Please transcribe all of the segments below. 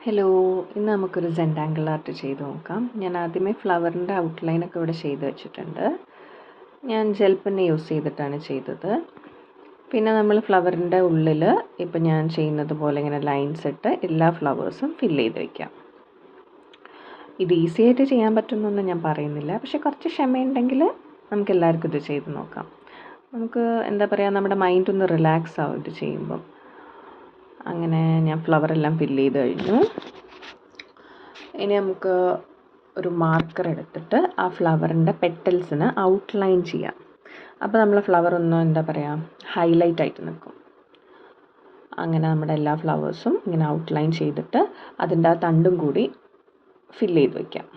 Hello, ഇന്ന് നമുക്കൊരു സെൻറ്റാങ്കിൾ art ചെയ്ത് നോക്കാം. ഞാൻ ആദ്യമേ ഫ്ലവറിൻ്റെ ഔട്ട്ലൈനൊക്കെ ഇവിടെ ചെയ്ത് വെച്ചിട്ടുണ്ട്. ഞാൻ ജെൽ പെന്ന് യൂസ് ചെയ്തിട്ടാണ് ചെയ്തത്. പിന്നെ നമ്മൾ ഫ്ലവറിൻ്റെ ഉള്ളിൽ ഇപ്പം ഞാൻ ചെയ്യുന്നത് പോലെ ഇങ്ങനെ ലൈൻസ് ഇട്ട് എല്ലാ ഫ്ലവേഴ്സും ഫില്ല് ചെയ്ത് വയ്ക്കാം. ഇത് ഈസി ആയിട്ട് ചെയ്യാൻ പറ്റുമെന്നൊന്നും ഞാൻ പറയുന്നില്ല, പക്ഷെ കുറച്ച് ക്ഷമയുണ്ടെങ്കിൽ നമുക്ക് എല്ലാവർക്കും ഇത് ചെയ്ത് നോക്കാം. നമുക്ക് എന്താ പറയുക, നമ്മുടെ മൈൻഡ് ഒന്ന് റിലാക്സ് ആവും ഇത് ചെയ്യുമ്പം. അങ്ങനെ ഞാൻ ഫ്ലവറെല്ലാം ഫില്ല് ചെയ്ത് കഴിഞ്ഞു. ഇനി നമുക്ക് ഒരു മാർക്കർ എടുത്തിട്ട് ആ ഫ്ലവറിൻ്റെ പെറ്റൽസിന് ഔട്ട്ലൈൻ ചെയ്യാം. അപ്പോൾ നമ്മൾ ഫ്ലവർ ഒന്ന് എന്താ പറയുക, ഹൈലൈറ്റ് ആയിട്ട് നിൽക്കും. അങ്ങനെ നമ്മുടെ എല്ലാ ഫ്ലവേഴ്സും ഇങ്ങനെ ഔട്ട്ലൈൻ ചെയ്തിട്ട് അതിൻ്റെ ആ തണ്ടും കൂടി ഫില്ല് ചെയ്ത് വയ്ക്കാം.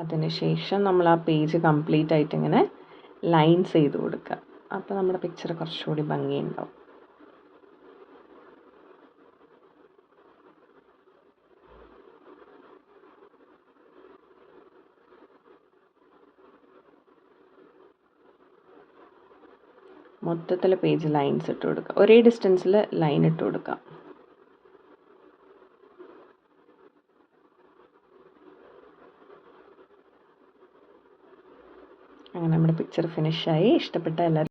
അതിനുശേഷം നമ്മൾ ആ പേജ് കംപ്ലീറ്റ് ആയിട്ട് ഇങ്ങനെ ലൈൻസ് ചെയ്ത് കൊടുക്കുക. അപ്പോൾ നമ്മുടെ പിക്ചർ കുറച്ചുകൂടി ഭംഗിയുണ്ടാവും. മൊത്തത്തിൽ പേജ് ലൈൻസ് ഇട്ട് കൊടുക്കുക, ഒരേ ഡിസ്റ്റൻസിൽ ലൈൻ ഇട്ട് കൊടുക്കുക. അങ്ങനെ നമ്മുടെ പിക്ചർ ഫിനിഷായി. ഇഷ്ടപ്പെട്ട എല്ലാവരും